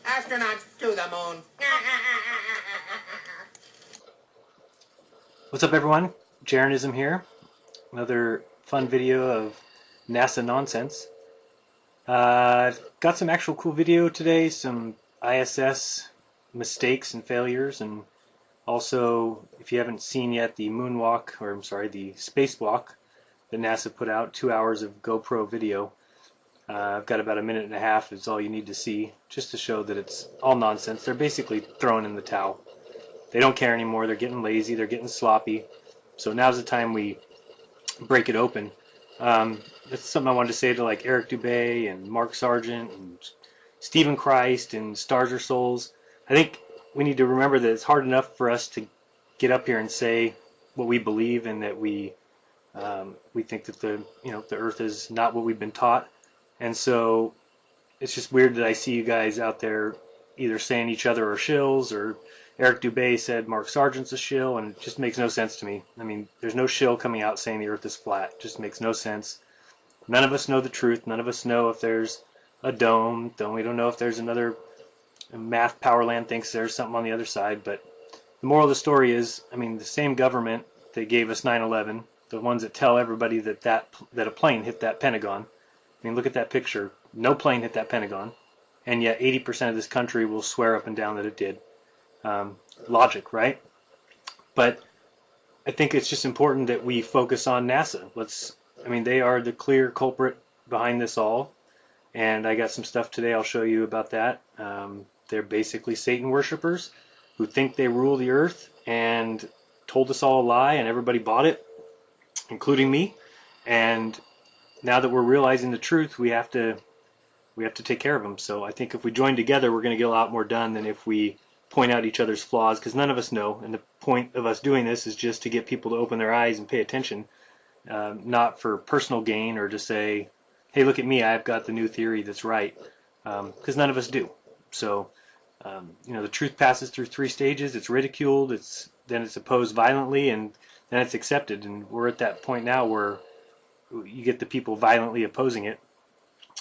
Astronauts to the moon. What's up, everyone? Jeranism here. Another fun video of NASA nonsense. I've got some actual cool video today, some ISS mistakes and failures, and also, if you haven't seen yet, the moonwalk, or I'm sorry, the spacewalk that NASA put out, 2 hours of GoPro video. I've got about a minute and a half is all you need to see, just to show that it's all nonsense. They're basically throwing in the towel. They don't care anymore. They're getting lazy. They're getting sloppy. So now's the time we break it open. That's something I wanted to say to like Eric Dubay and Mark Sargent and Stephen Christ and Stars or Souls. I think we need to remember that it's hard enough for us to get up here and say what we believe and that we think that the Earth is not what we've been taught. And so it's just weird that I see you guys out there either saying each other are shills, or Eric Dubay said Mark Sargent's a shill, and it just makes no sense to me. I mean, there's no shill coming out saying the Earth is flat. It just makes no sense. None of us know the truth. None of us know if there's a dome. We don't know if there's another math Powerland thinks there's something on the other side. But the moral of the story is, I mean, the same government that gave us 9/11, the ones that tell everybody that a plane hit that Pentagon. I mean, look at that picture. No plane hit that Pentagon, and yet 80% of this country will swear up and down that it did. Logic, right? But I think it's just important that we focus on NASA. I mean, they are the clear culprit behind this all, and I got some stuff today I'll show you about that. They're basically Satan worshipers who think they rule the Earth and told us all a lie, and everybody bought it, including me. And now that we're realizing the truth, we have to take care of them. So I think if we join together, we're going to get a lot more done than if we point out each other's flaws, because none of us know. And the point of us doing this is just to get people to open their eyes and pay attention, not for personal gain or to say, hey, look at me, I've got the new theory that's right, because none of us do. So the truth passes through 3 stages. It's ridiculed, then it's opposed violently, and then it's accepted. And we're at that point now where you get the people violently opposing it.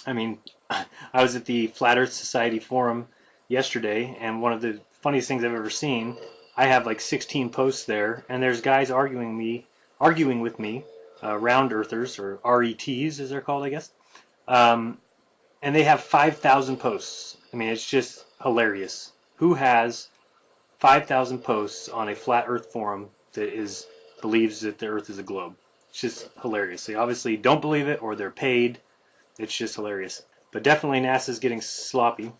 I mean, I was at the Flat Earth Society forum yesterday, and one of the funniest things I've ever seen, I have like 16 posts there, and there's guys arguing with me, round earthers, or RETs as they're called, I guess, and they have 5,000 posts. I mean, it's just hilarious. Who has 5,000 posts on a flat earth forum that believes that the earth is a globe? It's just hilarious. They obviously don't believe it, or they're paid. It's just hilarious. But definitely NASA's getting sloppy.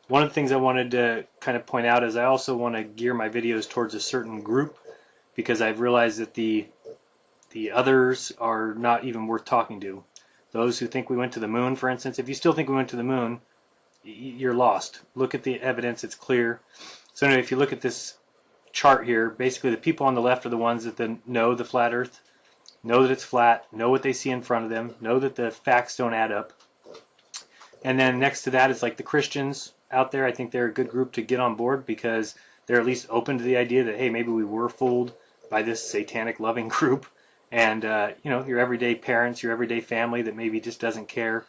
One of the things I wanted to kind of point out is I also want to gear my videos towards a certain group, because I've realized that the others are not even worth talking to. Those who think we went to the moon, for instance, if you still think we went to the moon, you're lost. Look at the evidence, it's clear. So anyway, if you look at this chart here, basically the people on the left are the ones that know the flat earth, know that it's flat, know what they see in front of them, know that the facts don't add up. And then next to that is like the Christians out there. I think they're a good group to get on board, because they're at least open to the idea that, hey, maybe we were fooled by this satanic loving group. And your everyday parents, your everyday family that maybe just doesn't care,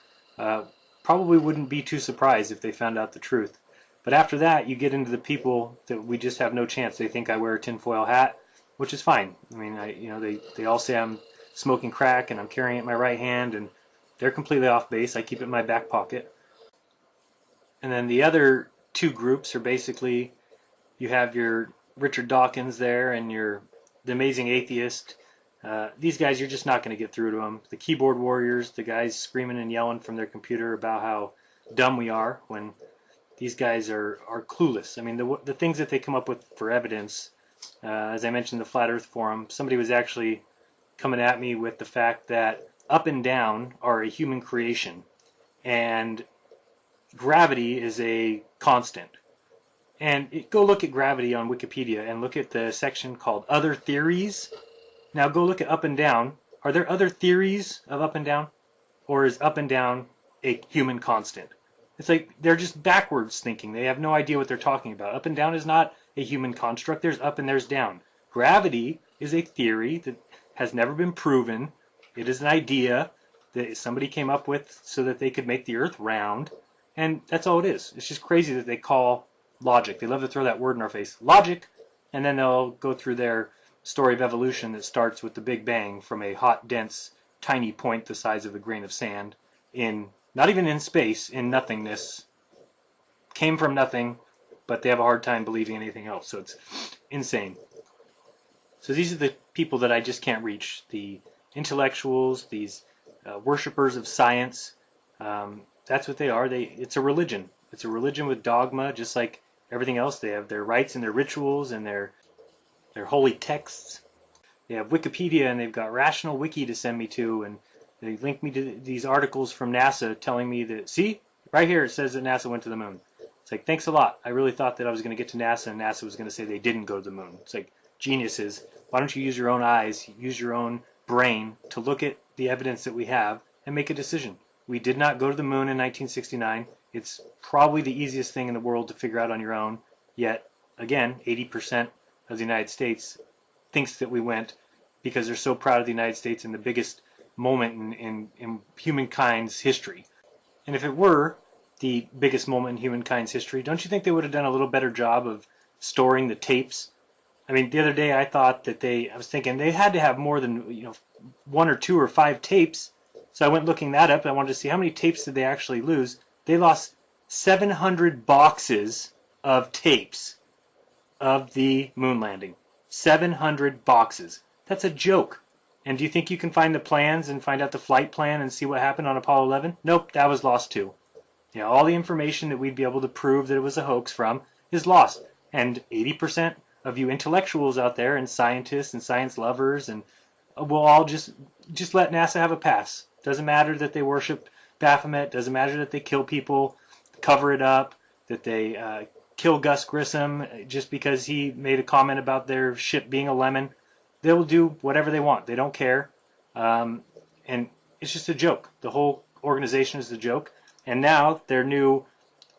probably wouldn't be too surprised if they found out the truth. But after that, you get into the people that we just have no chance. They think I wear a tinfoil hat, which is fine. I mean, they all say I'm smoking crack and I'm carrying it in my right hand, and they're completely off base. I keep it in my back pocket. And then the other 2 groups are basically, you have your Richard Dawkins there and the amazing atheist. These guys, you're just not going to get through to them. The keyboard warriors, the guys screaming and yelling from their computer about how dumb we are, when these guys are clueless. I mean, the things that they come up with for evidence, as I mentioned in the Flat Earth Forum, somebody was actually coming at me with the fact that up and down are a human creation, and gravity is a constant. And go look at gravity on Wikipedia and look at the section called Other Theories. Now go look at up and down. Are there other theories of up and down? Or is up and down a human constant? It's like they're just backwards thinking. They have no idea what they're talking about. Up and down is not a human construct. There's up and there's down. Gravity is a theory that has never been proven. It is an idea that somebody came up with so that they could make the Earth round. And that's all it is. It's just crazy that they call logic. They love to throw that word in our face. Logic! And then they'll go through their story of evolution that starts with the Big Bang from a hot, dense, tiny point the size of a grain of sand in, not even in space, in nothingness. Came from nothing, but they have a hard time believing anything else. So it's insane. So these are the people that I just can't reach. The intellectuals, these worshippers of science. That's what they are. It's a religion. It's a religion with dogma, just like everything else. They have their rites and their rituals and their holy texts. They have Wikipedia, and they've got Rational Wiki to send me to, and they link me to these articles from NASA telling me that, see, right here it says that NASA went to the moon. It's like, thanks a lot. I really thought that I was going to get to NASA, and NASA was going to say they didn't go to the moon. It's like, geniuses, why don't you use your own eyes, use your own brain to look at the evidence that we have and make a decision. We did not go to the moon in 1969. It's probably the easiest thing in the world to figure out on your own. Yet, again, 80% of the United States thinks that we went because they're so proud of the United States and the biggest moment in humankind's history. And if it were the biggest moment in humankind's history, don't you think they would have done a little better job of storing the tapes? I mean, the other day I thought that I was thinking they had to have more than, 1 or 2 or 5 tapes. So I went looking that up. I wanted to see how many tapes did they actually lose. They lost 700 boxes of tapes of the moon landing. 700 boxes. That's a joke. And do you think you can find the plans and find out the flight plan and see what happened on Apollo 11? Nope, that was lost too. All the information that we'd be able to prove that it was a hoax from is lost. And 80% of you intellectuals out there and scientists and science lovers and will all just let NASA have a pass. Doesn't matter that they worship Baphomet. Doesn't matter that they kill people, cover it up, that they kill Gus Grissom just because he made a comment about their ship being a lemon. They will do whatever they want. They don't care. And it's just a joke. The whole organization is a joke. And now their new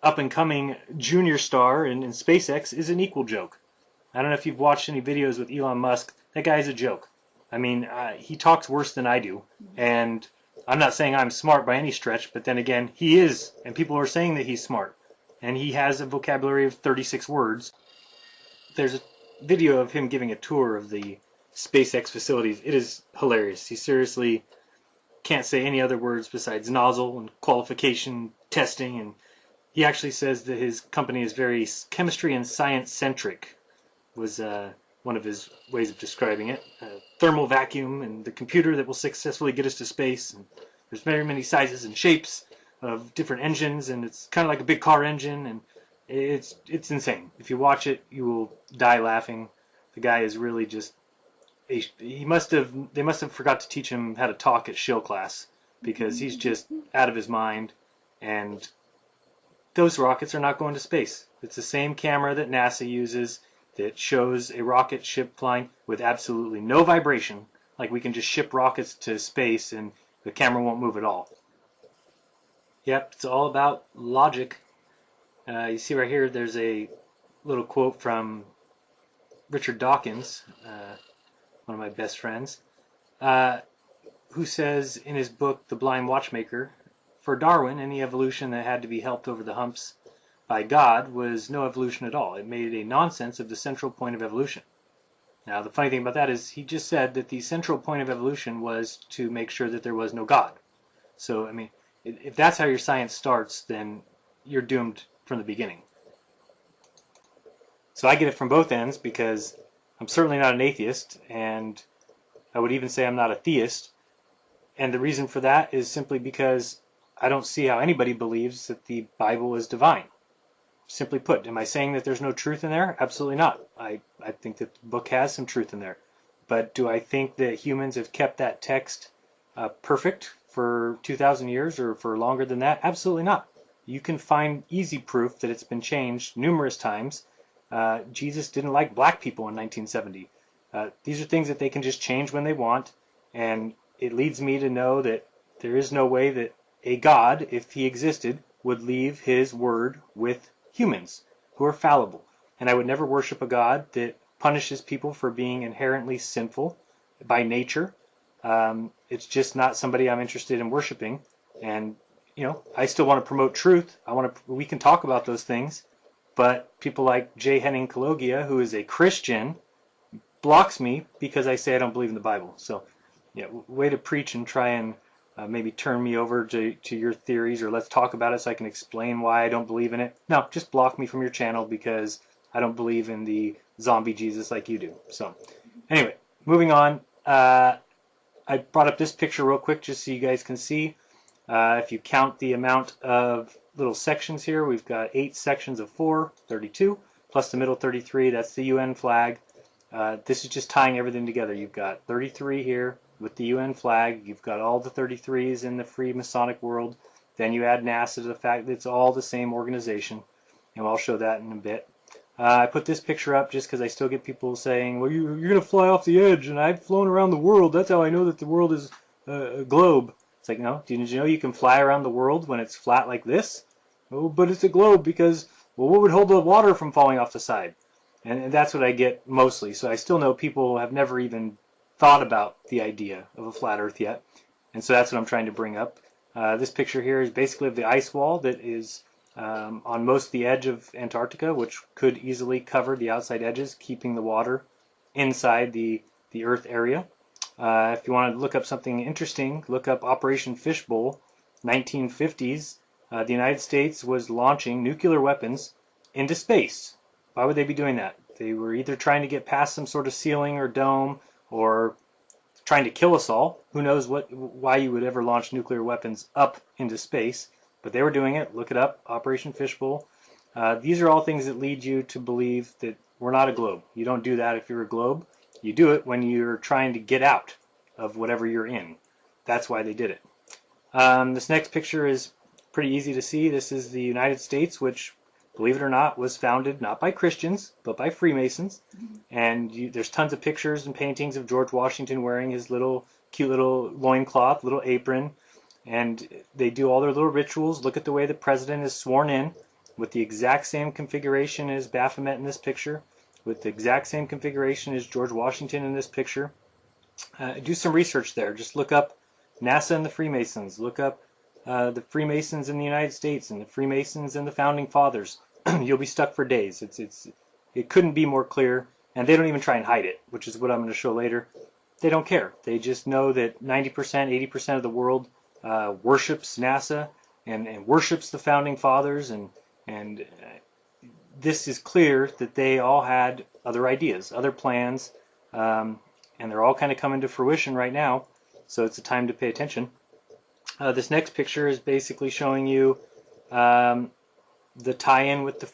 up-and-coming junior star in SpaceX is an equal joke. I don't know if you've watched any videos with Elon Musk. That guy's a joke. I mean, he talks worse than I do. And I'm not saying I'm smart by any stretch, but then again, he is. And people are saying that he's smart. And he has a vocabulary of 36 words. There's a video of him giving a tour of the SpaceX facilities. It is hilarious. He seriously can't say any other words besides nozzle and qualification testing. And he actually says that his company is very chemistry and science centric, was one of his ways of describing it. Thermal vacuum and the computer that will successfully get us to space. And there's very many sizes and shapes of different engines, and it's kind of like a big car engine, and it's insane. If you watch it, you will die laughing. The guy is really just they must have forgot to teach him how to talk at shill class, because he's just out of his mind. And those rockets are not going to space. It's the same camera that NASA uses that shows a rocket ship flying with absolutely no vibration. Like, we can just ship rockets to space and the camera won't move at all. Yep, it's all about logic. You see right here, there's a little quote from Richard Dawkins, one of my best friends, who says in his book, The Blind Watchmaker, for Darwin, any evolution that had to be helped over the humps by God was no evolution at all. It made a nonsense of the central point of evolution. Now, the funny thing about that is he just said that the central point of evolution was to make sure that there was no God. So, I mean, if that's how your science starts, then you're doomed from the beginning. So I get it from both ends, because I'm certainly not an atheist, and I would even say I'm not a theist. And the reason for that is simply because I don't see how anybody believes that the Bible is divine. Simply put, am I saying that there's no truth in there? Absolutely not. I think that the book has some truth in there. But do I think that humans have kept that text perfect for 2,000 years or for longer than that? Absolutely not. You can find easy proof that it's been changed numerous times. Jesus didn't like black people in 1970. These are things that they can just change when they want, and it leads me to know that there is no way that a God, if he existed, would leave his word with humans who are fallible. And I would never worship a God that punishes people for being inherently sinful by nature. It's just not somebody I'm interested in worshiping. And I still want to promote truth. We can talk about those things, but people like J. Henning Cologia, who is a Christian, blocks me because I say I don't believe in the Bible. So, yeah, way to preach and try and maybe turn me over to your theories, or let's talk about it so I can explain why I don't believe in it. No, just block me from your channel because I don't believe in the zombie Jesus like you do. So, anyway, moving on. I brought up this picture real quick just so you guys can see. If you count the amount of little sections here, we've got 8 sections of 4, 32, plus the middle 33, that's the UN flag. This is just tying everything together. You've got 33 here with the UN flag. You've got all the 33s in the Freemasonic world. Then you add NASA to the fact that it's all the same organization. And I'll show that in a bit. I put this picture up just because I still get people saying, well, you're going to fly off the edge, and I've flown around the world. That's how I know that the world is a globe. It's like, no, did you know you can fly around the world when it's flat like this? Oh, but it's a globe because, well, what would hold the water from falling off the side? And that's what I get mostly. So I still know people have never even thought about the idea of a flat Earth yet. And so that's what I'm trying to bring up. This picture here is basically of the ice wall that is on most of the edge of Antarctica, which could easily cover the outside edges, keeping the water inside the Earth area. If you want to look up something interesting, look up Operation Fishbowl, 1950s. The United States was launching nuclear weapons into space. Why would they be doing that? They were either trying to get past some sort of ceiling or dome, or trying to kill us all. Who knows why you would ever launch nuclear weapons up into space? But they were doing it. Look it up, Operation Fishbowl. These are all things that lead you to believe that we're not a globe. You don't do that if you're a globe. You do it when you're trying to get out of whatever you're in. That's why they did it. This next picture is pretty easy to see. This is the United States, which, believe it or not, was founded not by Christians, but by Freemasons. And there's tons of pictures and paintings of George Washington wearing his cute little loincloth, little apron. And they do all their little rituals. Look at the way the president is sworn in, with the exact same configuration as Baphomet in this picture, with the exact same configuration as George Washington in this picture. Do some research there. Just look up NASA and the Freemasons. Look up the Freemasons in the United States and the Freemasons and the Founding Fathers. You'll be stuck for days. It couldn't be more clear, and they don't even try and hide it, which is what I'm going to show later. They don't care. They just know that 90%, 80% of the world worships NASA and worships the Founding Fathers, and this is clear that they all had other ideas, other plans, and they're all kind of coming to fruition right now, so it's a time to pay attention. This next picture is basically showing you the tie-in with the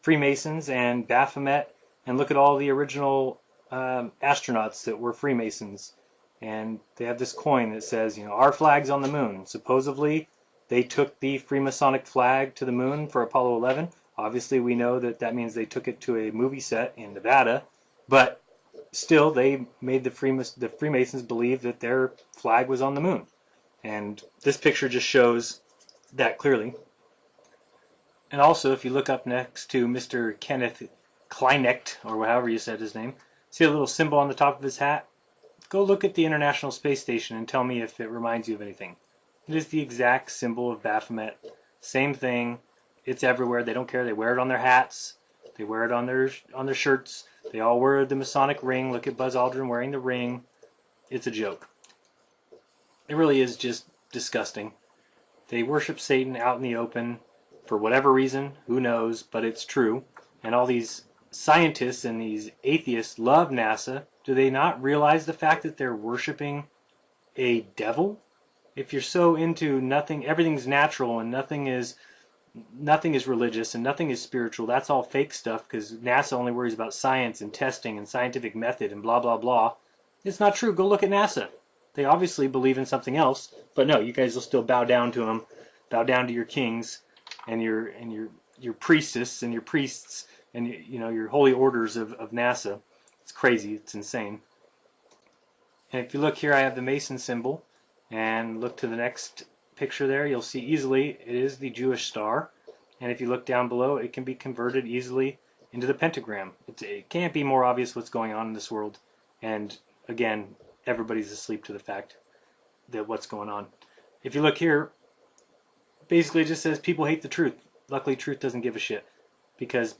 Freemasons and Baphomet, and look at all the original astronauts that were Freemasons. And they have this coin that says, our flag's on the moon. Supposedly, they took the Freemasonic flag to the moon for Apollo 11. Obviously, we know that that means they took it to a movie set in Nevada, but still, they made the Freemasons believe that their flag was on the moon. And this picture just shows that clearly. And also, if you look up next to Mr. Kenneth Kleinecht, or however you said his name, see a little symbol on the top of his hat? Go look at the International Space Station and tell me if it reminds you of anything. It is the exact symbol of Baphomet. Same thing. It's everywhere. They don't care. They wear it on their hats. They wear it on their shirts. They all wear the Masonic ring. Look at Buzz Aldrin wearing the ring. It's a joke. It really is just disgusting. They worship Satan out in the open for whatever reason. Who knows? But it's true. And all these scientists and these atheists love NASA. Do they not realize the fact that they're worshiping a devil? If you're so into nothing, everything's natural and nothing is religious and nothing is spiritual, that's all fake stuff because NASA only worries about science and testing and scientific method and blah, blah, blah. It's not true. Go look at NASA. They obviously believe in something else, but no, you guys will still bow down to them, bow down to your kings and your priestess and your priests and your holy orders of NASA. It's crazy. It's insane. And if you look here, I have the Mason symbol. And look to the next picture there. You'll see easily it is the Jewish star. And if you look down below, it can be converted easily into the pentagram. It can't be more obvious what's going on in this world. And again, everybody's asleep to the fact that what's going on. If you look here, basically it just says people hate the truth. Luckily, truth doesn't give a shit because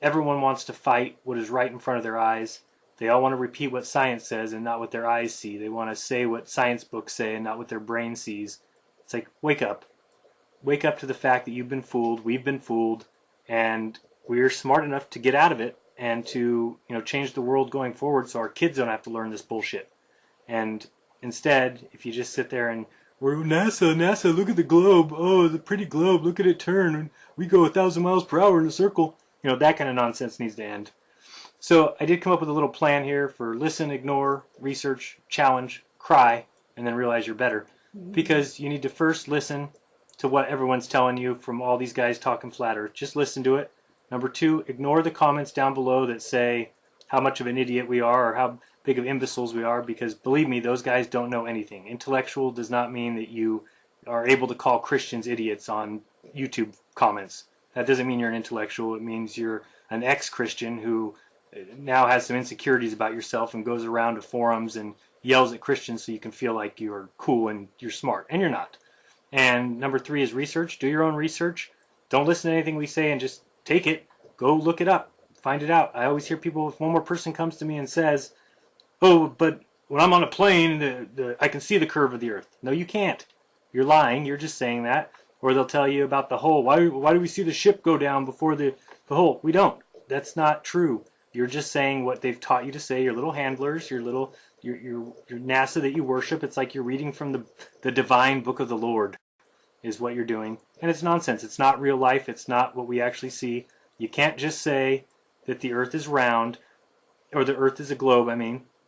everyone wants to fight what is right in front of their eyes. They all want to repeat what science says and not what their eyes see. They want to say what science books say and not what their brain sees. It's like, wake up. Wake up to the fact that you've been fooled, we've been fooled, and we're smart enough to get out of it and to, change the world going forward so our kids don't have to learn this bullshit. And instead, if you just sit there and, we're NASA, look at the globe. Oh, the pretty globe, look at it turn. We go 1,000 miles per hour in a circle. That kind of nonsense needs to end. So I did come up with a little plan here for listen, ignore, research, challenge, cry, and then realize you're better. Because you need to first listen to what everyone's telling you from all these guys talking flat earth. Just listen to it. Number 2, ignore the comments down below that say how much of an idiot we are or how big of imbeciles we are, because believe me, those guys don't know anything. Intellectual does not mean that you are able to call Christians idiots on YouTube comments. That doesn't mean you're an intellectual. It means you're an ex-Christian who now has some insecurities about yourself and goes around to forums and yells at Christians so you can feel like you're cool and you're smart, and you're not. And number 3 is research. Do your own research. Don't listen to anything we say and just take it. Go look it up. Find it out. I always hear people, if one more person comes to me and says, oh, but when I'm on a plane, I can see the curve of the earth. No, you can't. You're lying. You're just saying that. Or they'll tell you about the hole. Why do we see the ship go down before the hole? We don't. That's not true. You're just saying what they've taught you to say. Your little handlers, your NASA that you worship. It's like you're reading from the divine book of the Lord is what you're doing. And it's nonsense. It's not real life. It's not what we actually see. You can't just say that the earth is round, or the earth is a globe,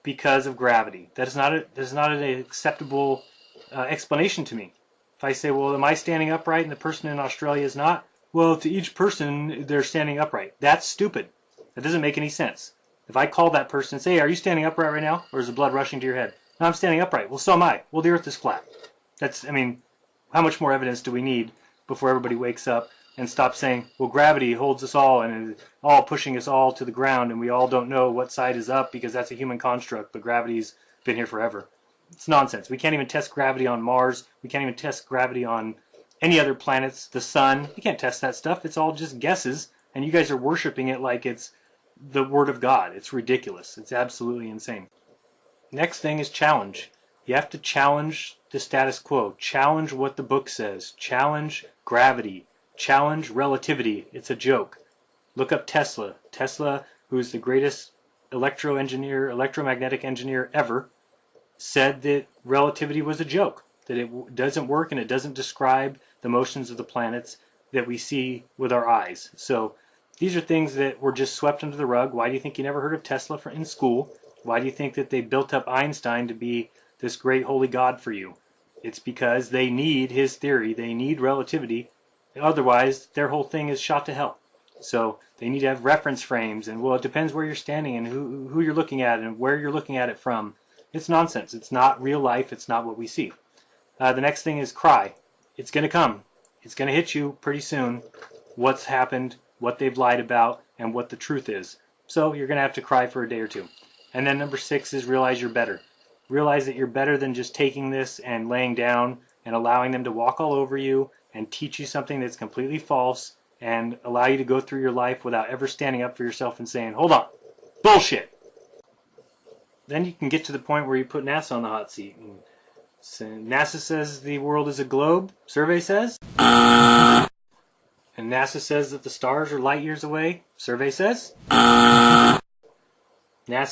because of gravity. That is not an acceptable explanation to me. If I say, well, am I standing upright and the person in Australia is not? Well, to each person, they're standing upright. That's stupid. That doesn't make any sense. If I call that person and say, hey, are you standing upright right now? Or is the blood rushing to your head? No, I'm standing upright. Well, so am I. Well, the earth is flat. How much more evidence do we need before everybody wakes up and stops saying, well, gravity holds us all and is all pushing us all to the ground and we all don't know what side is up because that's a human construct, but gravity's been here forever. It's nonsense. We can't even test gravity on Mars. We can't even test gravity on any other planets, the sun. We can't test that stuff. It's all just guesses, and you guys are worshiping it like it's the word of God. It's ridiculous. It's absolutely insane. Next thing is challenge. You have to challenge the status quo. Challenge what the book says. Challenge gravity. Challenge relativity. It's a joke. Look up Tesla. Tesla, who is the greatest electromagnetic engineer ever, said that relativity was a joke, that it doesn't work and it doesn't describe the motions of the planets that we see with our eyes. So these are things that were just swept under the rug. Why do you think you never heard of Tesla in school? Why do you think that they built up Einstein to be this great holy god for you? It's because they need his theory. They need relativity. Otherwise, their whole thing is shot to hell. So they need to have reference frames, and well, it depends where you're standing and who you're looking at and where you're looking at it from. It's nonsense. It's not real life. It's not what we see. The next thing is cry. It's going to come. It's going to hit you pretty soon. What's happened, what they've lied about, and what the truth is. So you're going to have to cry for a day or two. And then number 6 is realize you're better. Realize that you're better than just taking this and laying down and allowing them to walk all over you and teach you something that's completely false and allow you to go through your life without ever standing up for yourself and saying, hold on, bullshit. Then you can get to the point where you put NASA on the hot seat. And NASA says the world is a globe, survey says. And NASA says that the stars are light years away, survey says. NASA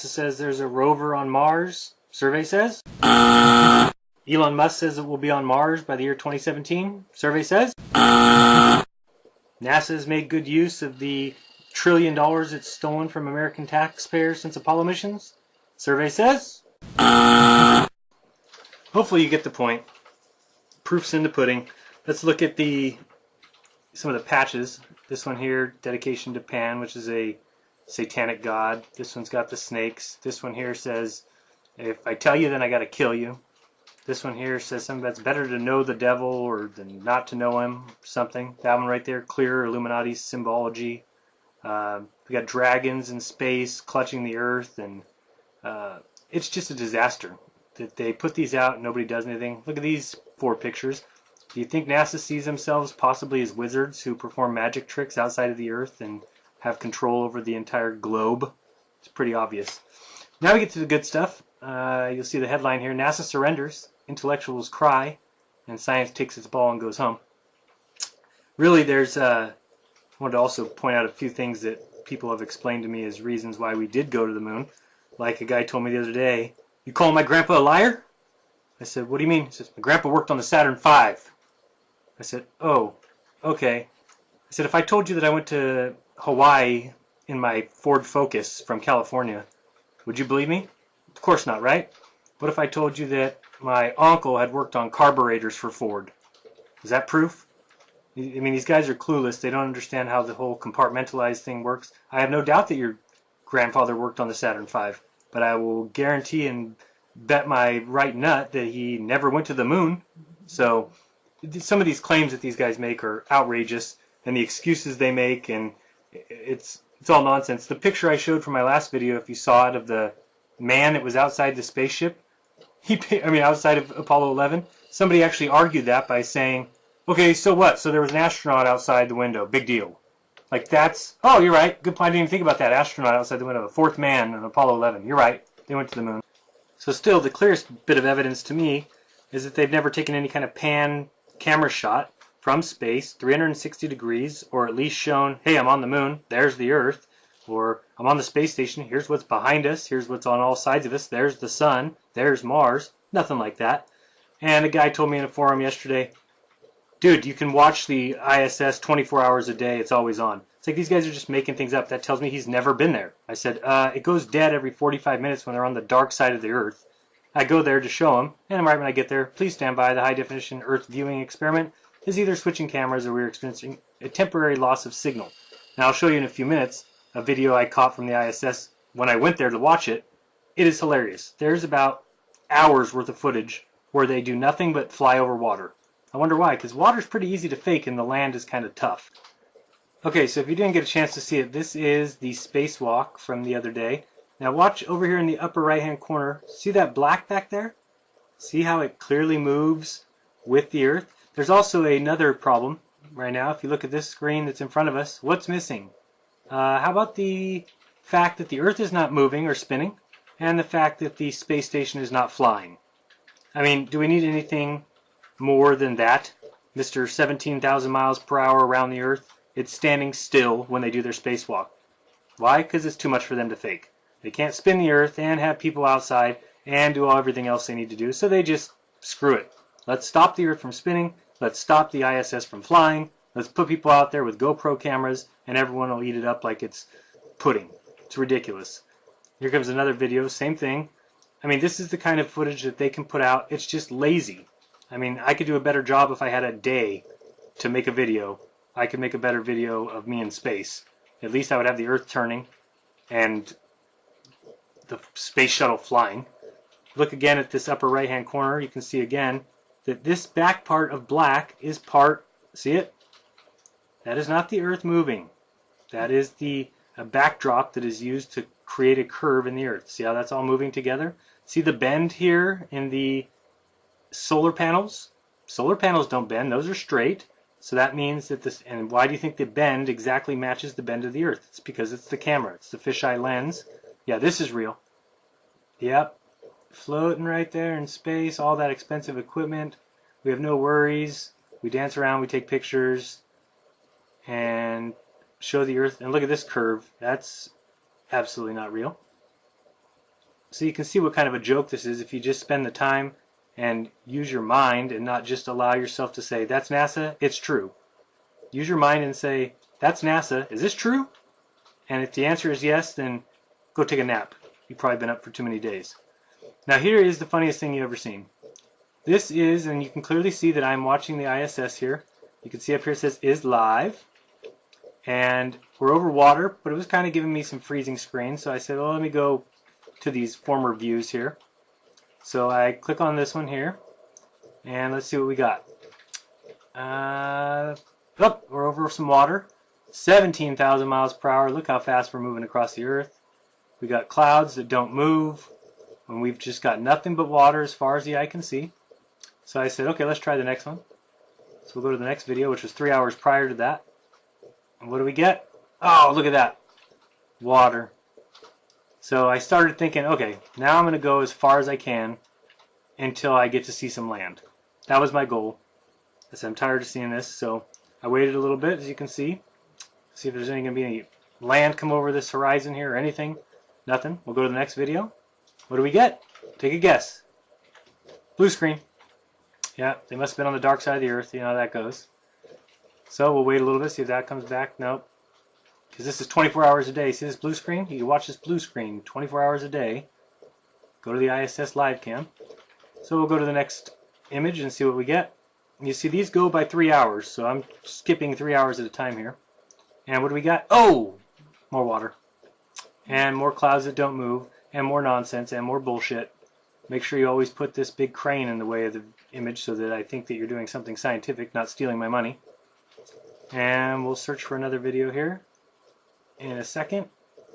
says there's a rover on Mars, survey says. Elon Musk says it will be on Mars by the year 2017, survey says. NASA has made good use of the $1 trillion it's stolen from American taxpayers since Apollo missions, survey says. Hopefully you get the point. Proof's in the pudding. Let's look at some of the patches. This one here, dedication to Pan, which is a satanic god. This one's got the snakes. This one here says, if I tell you, then I gotta kill you. This one here says something that's better to know the devil or than not to know him, something. That one right there, clear Illuminati symbology. We got dragons in space clutching the earth, and it's just a disaster that they put these out and nobody does anything. Look at these 4 pictures. Do you think NASA sees themselves possibly as wizards who perform magic tricks outside of the Earth and have control over the entire globe? It's pretty obvious. Now we get to the good stuff. You'll see the headline here: NASA surrenders, intellectuals cry, and science takes its ball and goes home. Really, I wanted to also point out a few things that people have explained to me as reasons why we did go to the moon. Like a guy told me the other day, "You calling my grandpa a liar?" I said, "What do you mean?" He says, "My grandpa worked on the Saturn V." I said, "Oh, okay." I said, "If I told you that I went to Hawaii in my Ford Focus from California, would you believe me?" Of course not, right? What if I told you that my uncle had worked on carburetors for Ford? Is that proof? I mean, these guys are clueless. They don't understand how the whole compartmentalized thing works. I have no doubt that your grandfather worked on the Saturn V, but I will guarantee and bet my right nut that he never went to the moon. So some of these claims that these guys make are outrageous, and the excuses they make, and it's all nonsense. The picture I showed from my last video, if you saw it, of the man that was outside the spaceship, outside of Apollo 11, somebody actually argued that by saying, "Okay, so what? So there was an astronaut outside the window. Big deal." Like oh, you're right. Good point. I didn't even think about that. Astronaut outside the window. The fourth man on Apollo 11. You're right. They went to the moon. So still, the clearest bit of evidence to me is that they've never taken any kind of pan camera shot from space, 360 degrees, or at least shown, hey, I'm on the moon, there's the Earth, or I'm on the space station, here's what's behind us, here's what's on all sides of us, there's the sun, there's Mars. Nothing like that. And a guy told me in a forum yesterday, "Dude, you can watch the ISS 24 hours a day, it's always on." It's like these guys are just making things up. That tells me he's never been there. I said, it goes dead every 45 minutes when they're on the dark side of the Earth. I go there to show them, and right when I get there, please stand by. The high-definition Earth viewing experiment is either switching cameras or we're experiencing a temporary loss of signal. Now I'll show you in a few minutes a video I caught from the ISS when I went there to watch it. It is hilarious. There's about hours worth of footage where they do nothing but fly over water. I wonder why, because water's pretty easy to fake and the land is kind of tough. Okay, so if you didn't get a chance to see it, this is the spacewalk from the other day. Now watch over here in the upper right hand corner. See that black back there? See how it clearly moves with the Earth? There's also another problem right now. If you look at this screen that's in front of us, what's missing? How about the fact that the Earth is not moving or spinning, and the fact that the space station is not flying? I mean, do we need anything more than that? Mr. 17,000 miles per hour around the Earth, it's standing still when they do their spacewalk. Why? Because it's too much for them to fake. They can't spin the Earth and have people outside and do everything else they need to do, so they just screw it. Let's stop the Earth from spinning. Let's stop the ISS from flying. Let's put people out there with GoPro cameras, and everyone will eat it up like it's pudding. It's ridiculous. Here comes another video, same thing. I mean, this is the kind of footage that they can put out. It's just lazy. I mean, I could do a better job if I had a day to make a video. I could make a better video of me in space. At least I would have the Earth turning and the space shuttle flying. Look again at this upper right hand corner. You can see again that this back part of black is part, see it? That is not the Earth moving. That is a backdrop that is used to create a curve in the Earth. See how that's all moving together? See the bend here in the solar panels? Solar panels don't bend, those are straight. So that means that this, and why do you think the bend exactly matches the bend of the Earth? It's because it's the camera, it's the fisheye lens. Yeah, this is real. Yep, floating right there in space, all that expensive equipment. We have no worries. We dance around, we take pictures, and show the Earth. And look at this curve. That's absolutely not real. So you can see what kind of a joke this is if you just spend the time and use your mind and not just allow yourself to say, "That's NASA, it's true." Use your mind and say, "That's NASA, is this true?" And if the answer is yes, then go take a nap. You've probably been up for too many days. Now here is the funniest thing you've ever seen. This is, and you can clearly see that I'm watching the ISS here. You can see up here it says is live. And we're over water, but it was kind of giving me some freezing screen. So I said, well, let me go to these former views here. So I click on this one here. And let's see what we got. We're over some water. 17,000 miles per hour. Look how fast we're moving across the Earth. We got clouds that don't move. And we've just got nothing but water as far as the eye can see. So I said, okay, let's try the next one. So we'll go to the next video, which was 3 hours prior to that. And what do we get? Oh, look at that. Water. So I started thinking, okay, now I'm going to go as far as I can until I get to see some land. That was my goal. I said I'm tired of seeing this, so I waited a little bit, as you can see. See if there's going to be any land come over this horizon here or anything. Nothing. We'll go to the next video. What do we get? Take a guess. Blue screen. Yeah, they must have been on the dark side of the earth. You know how that goes. So we'll wait a little bit, see if that comes back. Nope. Because this is 24 hours a day. See this blue screen? You can watch this blue screen 24 hours a day. Go to the ISS live cam. So we'll go to the next image and see what we get. You see these go by 3 hours, so I'm skipping 3 hours at a time here. And what do we got? Oh! More water. And more clouds that don't move. And more nonsense and more bullshit. Make sure you always put this big crane in the way of the image so that I think that you're doing something scientific, not stealing my money. And we'll search for another video here in a second.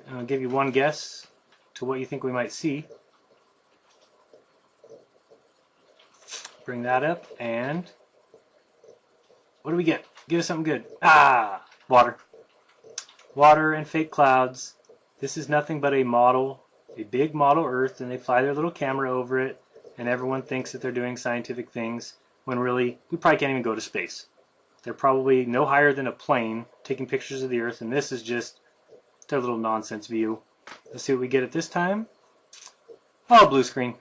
And I'll give you one guess to what you think we might see. Bring that up, and what do we get? Give us something good. Ah! Water. Water and fake clouds. This is nothing but a model, a big model Earth, and they fly their little camera over it, and everyone thinks that they're doing scientific things, when really, we probably can't even go to space. They're probably no higher than a plane taking pictures of the Earth, and this is just their little nonsense view. Let's see what we get at this time. Oh, blue screen.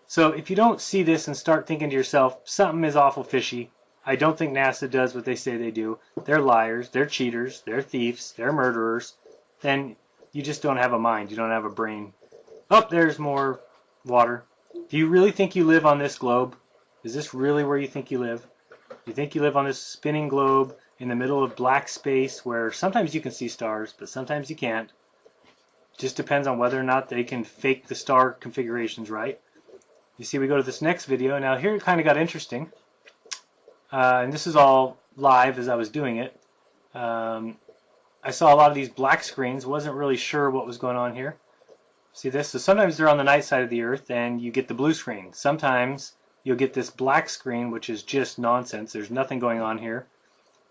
So if you don't see this and start thinking to yourself, something is awful fishy, I don't think NASA does what they say they do. They're liars, they're cheaters, they're thieves, they're murderers. Then you just don't have a mind, you don't have a brain. Oh, there's more water. Do you really think you live on this globe? Is this really where you think you live? You think you live on this spinning globe in the middle of black space where sometimes you can see stars, but sometimes you can't. It just depends on whether or not they can fake the star configurations right. You see, we go to this next video. Now here it kind of got interesting. And this is all live as I was doing it. I saw a lot of these black screens. Wasn't really sure what was going on here. See this? So sometimes they're on the night side of the Earth and you get the blue screen. Sometimes you'll get this black screen, which is just nonsense. There's nothing going on here.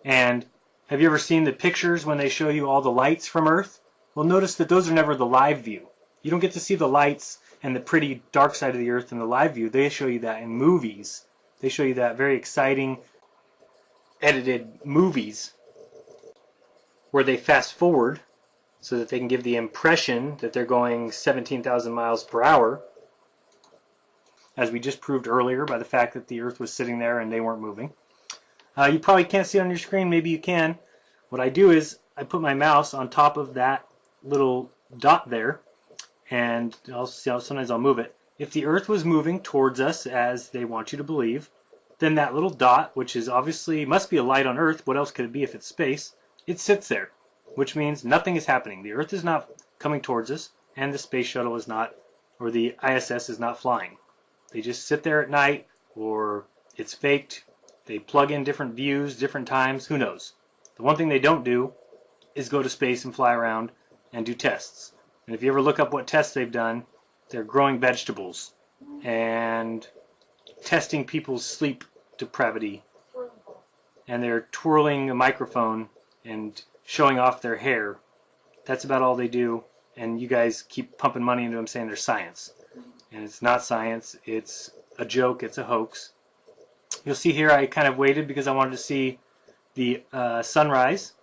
And have you ever seen the pictures when they show you all the lights from Earth? Well, notice that those are never the live view. You don't get to see the lights and the pretty dark side of the Earth in the live view. They show you that in movies. They show you that very exciting edited movies where they fast forward so that they can give the impression that they're going 17,000 miles per hour, as we just proved earlier by the fact that the Earth was sitting there and they weren't moving. You probably can't see it on your screen. Maybe you can. What I do is I put my mouse on top of that little dot there, and sometimes I'll move it. If the Earth was moving towards us, as they want you to believe, then that little dot, which is obviously must be a light on Earth, what else could it be if it's space, it sits there, which means nothing is happening. The Earth is not coming towards us, and the space shuttle is not, or the ISS is not flying. They just sit there at night, or it's faked. They plug in different views, different times, who knows. The one thing they don't do is go to space and fly around and do tests. And if you ever look up what tests they've done, they're growing vegetables and testing people's sleep depravity. And they're twirling a microphone and showing off their hair. That's about all they do. And you guys keep pumping money into them saying they're science. And it's not science. It's a joke. It's a hoax. You'll see here I kind of waited because I wanted to see the sunrise,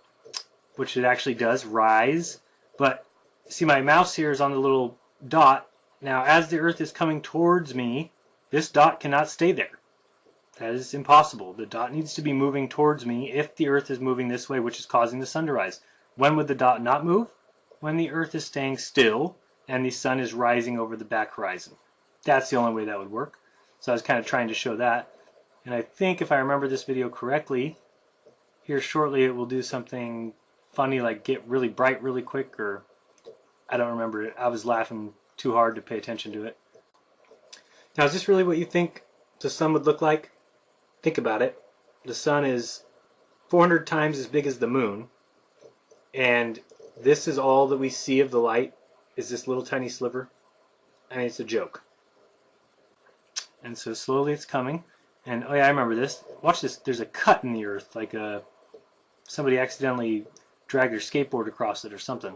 which it actually does rise. But see, my mouse here is on the little dot. Now, as the Earth is coming towards me, this dot cannot stay there. That is impossible. The dot needs to be moving towards me if the Earth is moving this way, which is causing the sun to rise. When would the dot not move? When the Earth is staying still and the sun is rising over the back horizon. That's the only way that would work. So I was kind of trying to show that. And I think if I remember this video correctly, here shortly it will do something funny like get really bright really quick, or I don't remember it. I was laughing too hard to pay attention to it. Now, is this really what you think the sun would look like? Think about it. The sun is 400 times as big as the moon, and this is all that we see of the light, is this little tiny sliver. I mean, it's a joke. And so slowly it's coming. And oh yeah, I remember this. Watch this. There's a cut in the earth, like somebody accidentally dragged their skateboard across it or something.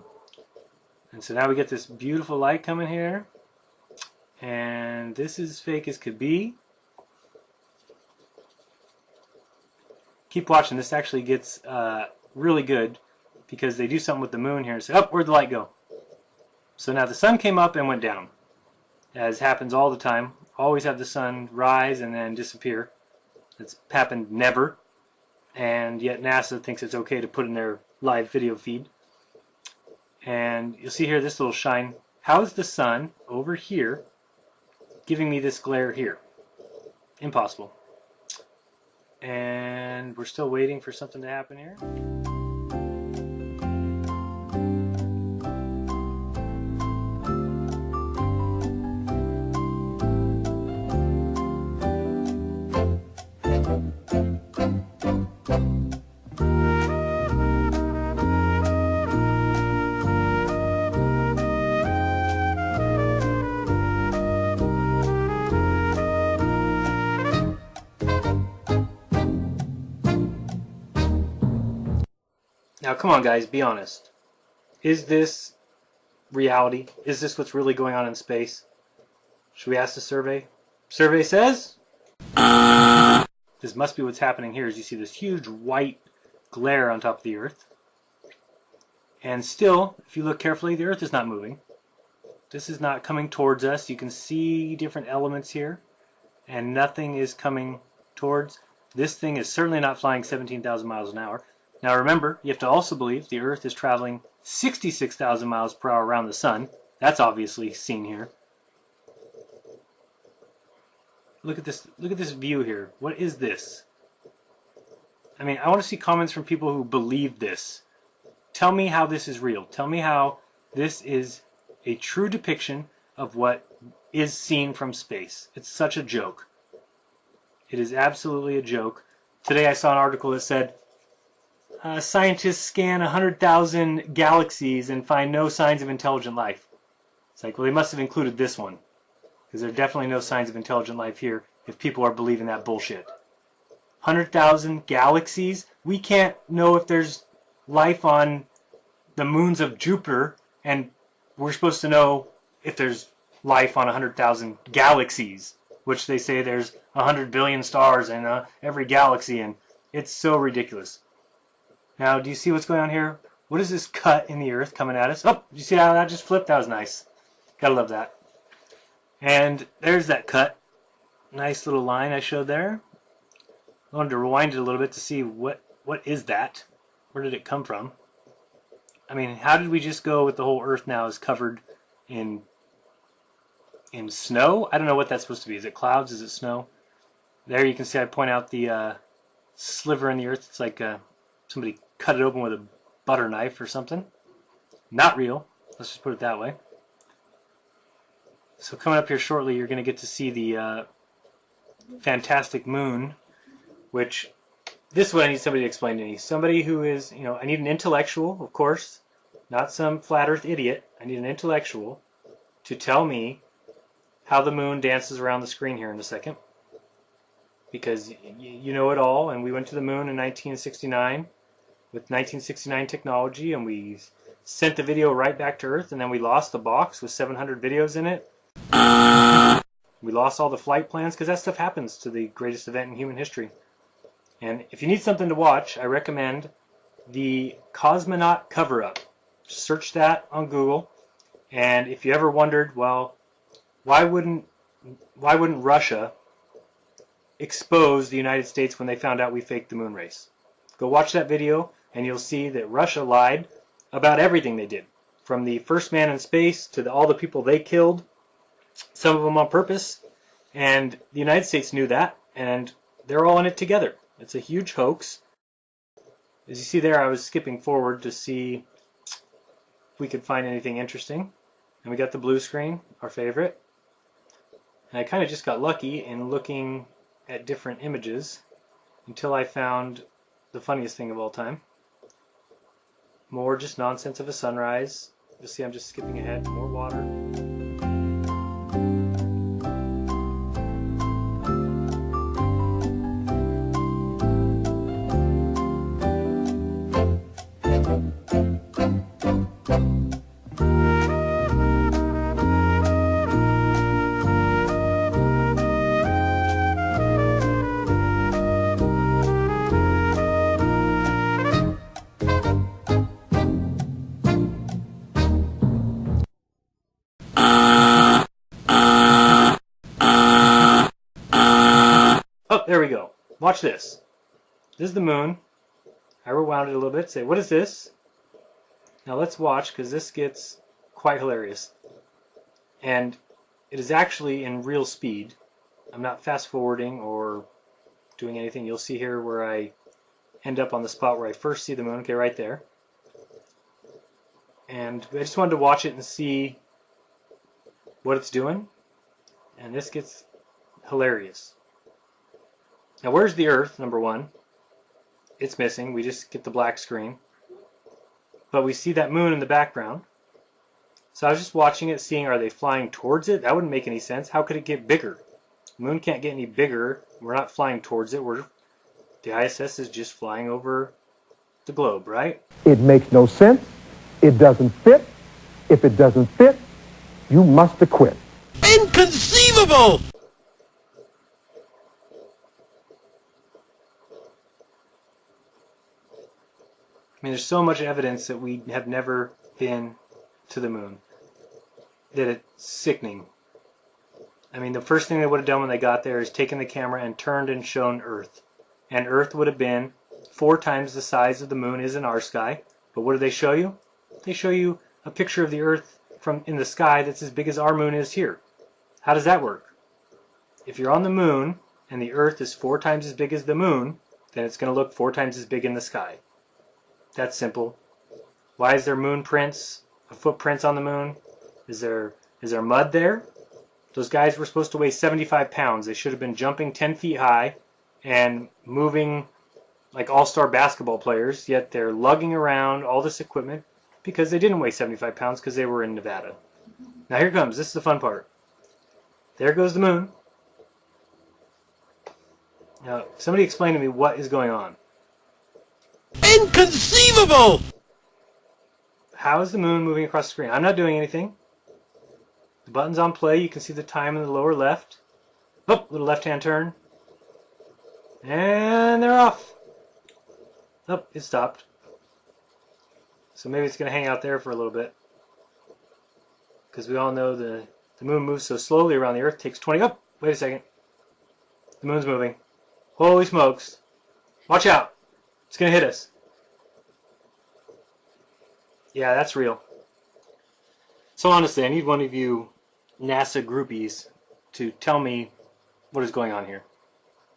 And so now we get this beautiful light coming here. And this is fake as could be. Keep watching. This actually gets really good because they do something with the moon here and say, oh, where'd the light go? So now the sun came up and went down, as happens all the time. Always have the sun rise and then disappear. It's happened never. And yet NASA thinks it's okay to put in their live video feed. And you'll see here this little shine. How is the sun over here giving me this glare here? Impossible. And we're still waiting for something to happen here. Now, come on, guys, be honest. Is this reality? Is this what's really going on in space? Should we ask the survey? Survey says this must be what's happening here. As you see this huge white glare on top of the Earth. And still, if you look carefully, the Earth is not moving. This is not coming towards us. You can see different elements here. And nothing is coming towards. This thing is certainly not flying 17,000 miles an hour. Now remember, you have to also believe the Earth is traveling 66,000 miles per hour around the Sun. That's obviously seen here. Look at this view here. What is this? I mean, I want to see comments from people who believe this. Tell me how this is real. Tell me how this is a true depiction of what is seen from space. It's such a joke. It is absolutely a joke. Today I saw an article that said, scientists scan 100,000 galaxies and find no signs of intelligent life. It's like, well, they must have included this one, because there are definitely no signs of intelligent life here if people are believing that bullshit. 100,000 galaxies? We can't know if there's life on the moons of Jupiter, and we're supposed to know if there's life on 100,000 galaxies, which they say there's 100 billion stars in every galaxy, and it's so ridiculous. Now, do you see what's going on here? What is this cut in the Earth coming at us? Oh, did you see how that just flipped? That was nice. Gotta love that. And there's that cut. Nice little line I showed there. I wanted to rewind it a little bit to see what is that? Where did it come from? I mean, how did we just go with the whole Earth now is covered in snow? I don't know what that's supposed to be. Is it clouds? Is it snow? There you can see I point out the sliver in the Earth. It's like somebody cut it open with a butter knife or something. Not real. Let's just put it that way. So coming up here shortly, you're going to get to see the fantastic moon, which this is what I need somebody to explain to me. Somebody who is, I need an intellectual, of course, not some flat earth idiot. I need an intellectual to tell me how the moon dances around the screen here in a second. Because you know it all, and we went to the moon in 1969 with 1969 technology, and we sent the video right back to Earth, and then we lost the box with 700 videos in it. We lost all the flight plans, because that stuff happens to the greatest event in human history. And if you need something to watch, I recommend the Cosmonaut Cover-Up. Search that on Google, and if you ever wondered, well, why wouldn't Russia expose the United States when they found out we faked the moon race? Go watch that video, and you'll see that Russia lied about everything they did, from the first man in space to all the people they killed, some of them on purpose, and the United States knew that, and they're all in it together. It's a huge hoax. As you see there, I was skipping forward to see if we could find anything interesting, and we got the blue screen, our favorite, and I kind of just got lucky in looking at different images until I found the funniest thing of all time. More just nonsense of a sunrise. You'll see I'm just skipping ahead. More water. Oh, there we go. Watch this. This is the moon. I rewound it a little bit. Say, what is this? Now let's watch, because this gets quite hilarious. And it is actually in real speed. I'm not fast forwarding or doing anything. You'll see here where I end up on the spot where I first see the moon. Okay, right there. And I just wanted to watch it and see what it's doing. And this gets hilarious. Now where's the Earth, number one? It's missing. We just get the black screen. But we see that moon in the background. So I was just watching it, seeing, are they flying towards it? That wouldn't make any sense. How could it get bigger? The moon can't get any bigger. We're not flying towards it. The ISS is just flying over the globe, right? It makes no sense. It doesn't fit. If it doesn't fit, you must acquit. Inconceivable! I mean, there's so much evidence that we have never been to the moon that it's sickening. I mean, the first thing they would have done when they got there is taken the camera and turned and shown Earth. And Earth would have been 4 times the size of the moon is in our sky. But what do they show you? They show you a picture of the Earth from in the sky that's as big as our moon is here. How does that work? If you're on the moon and the Earth is 4 times as big as the moon, then it's going to look 4 times as big in the sky. That's simple. Why is there moon prints, footprints on the moon? Is there mud there? Those guys were supposed to weigh 75 pounds. They should have been jumping 10 feet high and moving like all-star basketball players, yet they're lugging around all this equipment because they didn't weigh 75 pounds because they were in Nevada. Now here comes. This is the fun part. There goes the moon. Now, somebody explain to me what is going on. Inconceivable! How is the moon moving across the screen? I'm not doing anything. The button's on play. You can see the time in the lower left. Oh, little left-hand turn. And they're off. Oh, it stopped. So maybe it's going to hang out there for a little bit. Because we all know the moon moves so slowly around the Earth. Takes 20... Oh, wait a second. The moon's moving. Holy smokes. Watch out. It's going to hit us. Yeah, that's real. So honestly, I need one of you NASA groupies to tell me what is going on here.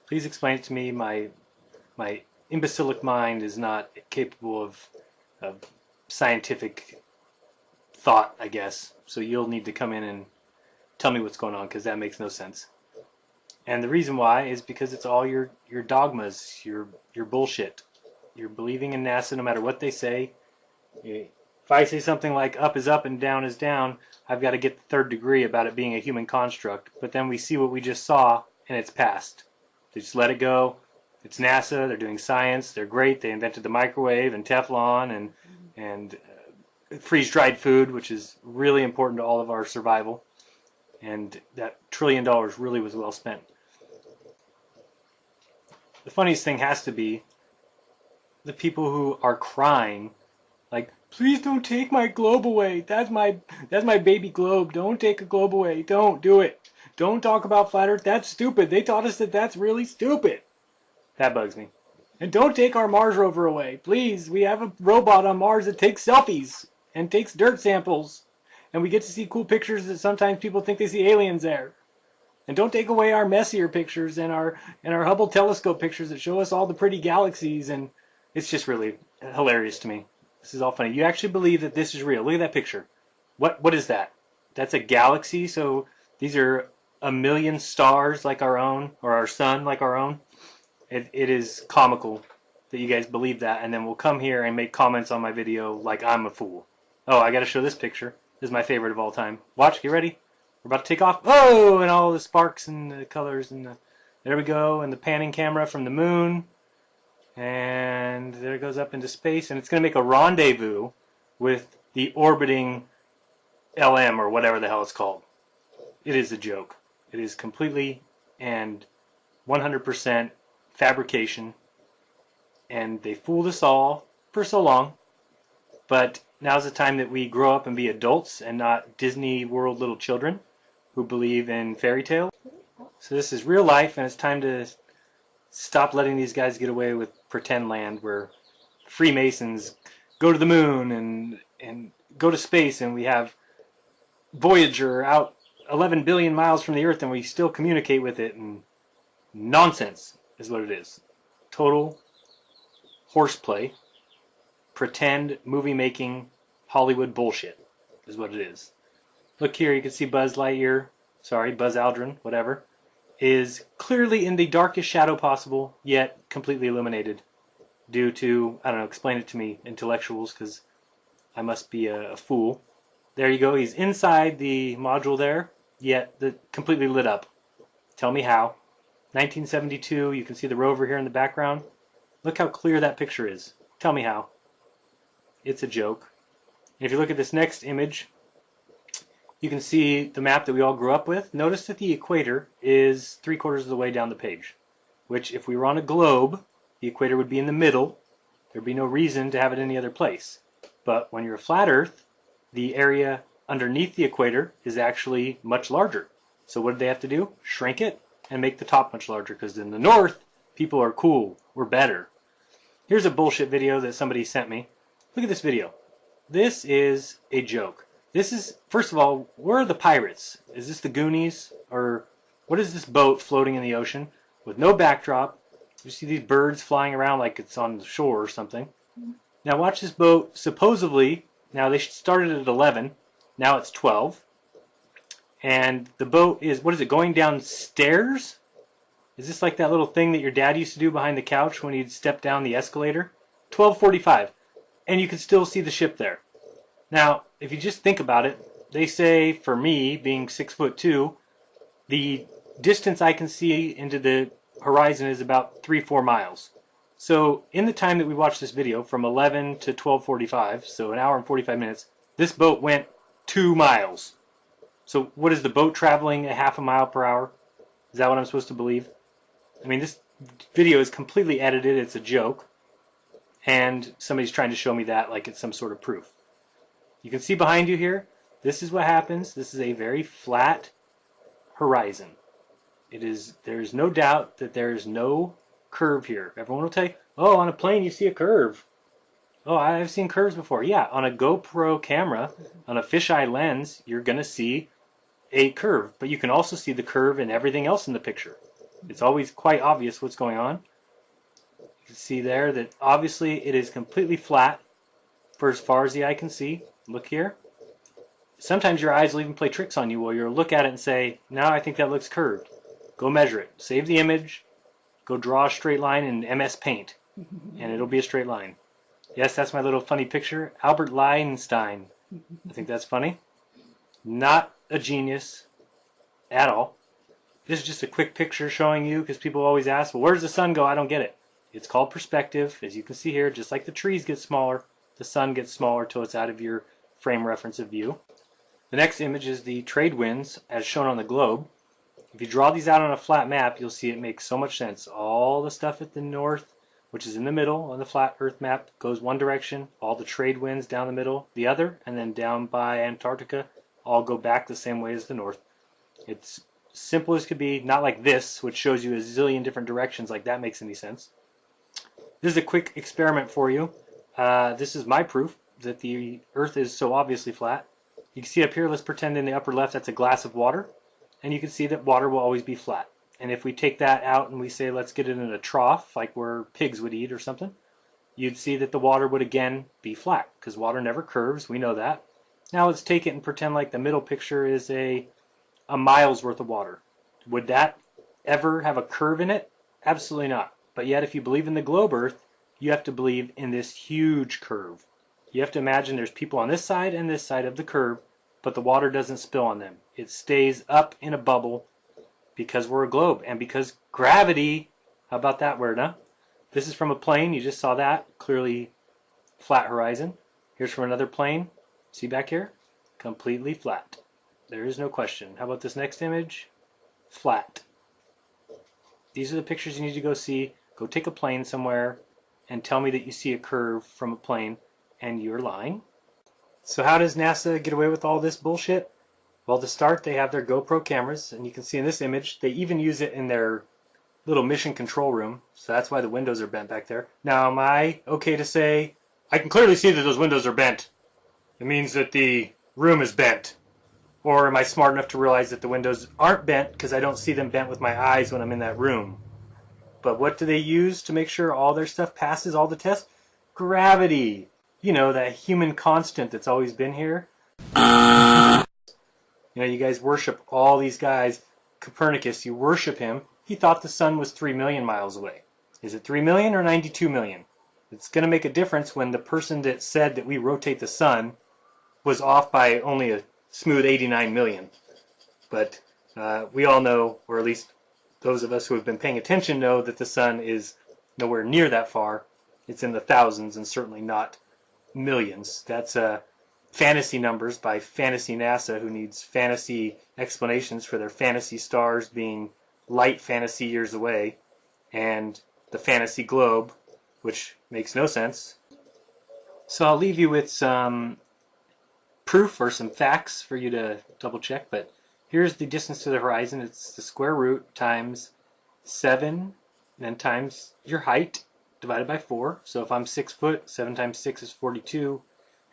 Please explain it to me. My imbecilic mind is not capable of scientific thought, I guess. So you'll need to come in and tell me what's going on, because that makes no sense. And the reason why is because it's all your dogmas, your bullshit. You're believing in NASA no matter what they say. If I say something like up is up and down is down, I've got to get the 3rd degree about it being a human construct. But then we see what we just saw, and it's past. They just let it go. It's NASA. They're doing science. They're great. They invented the microwave and Teflon and freeze-dried food, which is really important to all of our survival. And that $1 trillion really was well spent. The funniest thing has to be the people who are crying, like, please don't take my globe away. That's my baby globe. Don't take a globe away. Don't do it. Don't talk about flat Earth. That's stupid. They taught us that that's really stupid. That bugs me. And don't take our Mars rover away. Please, we have a robot on Mars that takes selfies and takes dirt samples. And we get to see cool pictures that sometimes people think they see aliens there. And don't take away our messier pictures and our Hubble telescope pictures that show us all the pretty galaxies. And it's just really hilarious to me. This is all funny. You actually believe that this is real. Look at that picture. What is that? That's a galaxy? So these are 1,000,000 stars like our own, or our sun like our own. It is comical that you guys believe that, and then we'll come here and make comments on my video like I'm a fool. Oh, I got to show this picture. This is my favorite of all time. Watch, get ready. We're about to take off. Oh, and all the sparks and the colors and there we go, and the panning camera from the moon. And there it goes up into space, and it's going to make a rendezvous with the orbiting LM or whatever the hell it's called. It is a joke. It is completely and 100% fabrication, and they fooled us all for so long, but now's the time that we grow up and be adults and not Disney World little children who believe in fairy tales. So this is real life, and it's time to stop letting these guys get away with pretend land where Freemasons go to the moon and go to space, and we have Voyager out 11 billion miles from the Earth and we still communicate with it, and nonsense is what it is. Total horseplay, pretend movie making Hollywood bullshit is what it is. Look here, you can see Buzz Aldrin, whatever, is clearly in the darkest shadow possible, yet completely illuminated due to, I don't know, explain it to me, intellectuals, because I must be a fool. There you go, he's inside the module there, yet completely lit up. Tell me how. 1972, you can see the rover here in the background. Look how clear that picture is. Tell me how. It's a joke. If you look at this next image, you can see the map that we all grew up with. Notice that the equator is 3/4 of the way down the page, which if we were on a globe, the equator would be in the middle. There'd be no reason to have it any other place. But when you're a flat Earth, the area underneath the equator is actually much larger. So what did they have to do? Shrink it and make the top much larger, because in the north, people are cool. We're better. Here's a bullshit video that somebody sent me. Look at this video. This is a joke. This is, first of all, where are the pirates? Is this the Goonies? Or what is this boat floating in the ocean with no backdrop? You see these birds flying around like it's on the shore or something. Now watch this boat. Supposedly, now they started at 11. Now it's 12. And the boat is, what is it, going down stairs? Is this like that little thing that your dad used to do behind the couch when he'd step down the escalator? 12:45. And you can still see the ship there. Now, if you just think about it, they say, for me, being 6'2", the distance I can see into the horizon is about 3-4 miles. So in the time that we watched this video, from 11 to 12:45, so an hour and 45 minutes, this boat went 2 miles. So what is the boat traveling at 1/2 mile per hour? Is that what I'm supposed to believe? I mean, this video is completely edited. It's a joke. And somebody's trying to show me that like it's some sort of proof. You can see behind you here, this is what happens. This is a very flat horizon. There's no doubt that there's no curve here. Everyone will tell you, oh, on a plane you see a curve. Oh, I've seen curves before. Yeah, on a GoPro camera, on a fisheye lens, you're going to see a curve. But you can also see the curve in everything else in the picture. It's always quite obvious what's going on. You can see there that obviously it is completely flat for as far as the eye can see. Look here. Sometimes your eyes will even play tricks on you where you'll look at it and say, now I think that looks curved. Go measure it. Save the image. Go draw a straight line in MS Paint. And it'll be a straight line. Yes, that's my little funny picture. Albert Einstein. I think that's funny. Not a genius at all. This is just a quick picture showing you, because people always ask, well, where does the sun go? I don't get it. It's called perspective. As you can see here, just like the trees get smaller, the sun gets smaller till it's out of your frame reference of view. The next image is the trade winds as shown on the globe. If you draw these out on a flat map, you'll see it makes so much sense. All the stuff at the north, which is in the middle on the flat Earth map, goes one direction. All the trade winds down the middle, the other, and then down by Antarctica, all go back the same way as the north. It's simple as could be, not like this, which shows you a zillion different directions, like that makes any sense. This is a quick experiment for you. This is my proof that the Earth is so obviously flat. You can see up here, let's pretend in the upper left that's a glass of water, and you can see that water will always be flat. And if we take that out and we say let's get it in a trough, like where pigs would eat or something, you'd see that the water would again be flat, because water never curves, we know that. Now let's take it and pretend like the middle picture is a mile's worth of water. Would that ever have a curve in it? Absolutely not. But yet if you believe in the globe Earth, you have to believe in this huge curve. You have to imagine there's people on this side and this side of the curve, but the water doesn't spill on them. It stays up in a bubble because we're a globe and because gravity. How about that word, huh? This is from a plane. You just saw that. Clearly flat horizon. Here's from another plane. See back here? Completely flat. There is no question. How about this next image? Flat. These are the pictures you need to go see. Go take a plane somewhere and tell me that you see a curve from a plane and you're lying. So how does NASA get away with all this bullshit? Well, to start, they have their GoPro cameras, and you can see in this image, they even use it in their little mission control room, so that's why the windows are bent back there. Now, am I okay to say, I can clearly see that those windows are bent? It means that the room is bent. Or am I smart enough to realize that the windows aren't bent because I don't see them bent with my eyes when I'm in that room? But what do they use to make sure all their stuff passes all the tests? Gravity. You know, that human constant that's always been here. You know, you guys worship all these guys. Copernicus, you worship him. He thought the sun was 3 million miles away. Is it 3 million or 92 million? It's going to make a difference when the person that said that we rotate the sun was off by only a smooth 89 million. But we all know, or at least those of us who have been paying attention know, that the sun is nowhere near that far. It's in the thousands and certainly not millions. That's fantasy numbers by fantasy NASA, who needs fantasy explanations for their fantasy stars being light fantasy years away, and the fantasy globe, which makes no sense. So I'll leave you with some proof or some facts for you to double check, but here's the distance to the horizon. It's the square root times 7, then times your height, divided by 4. So if I'm 6 foot, 7 times 6 is 42,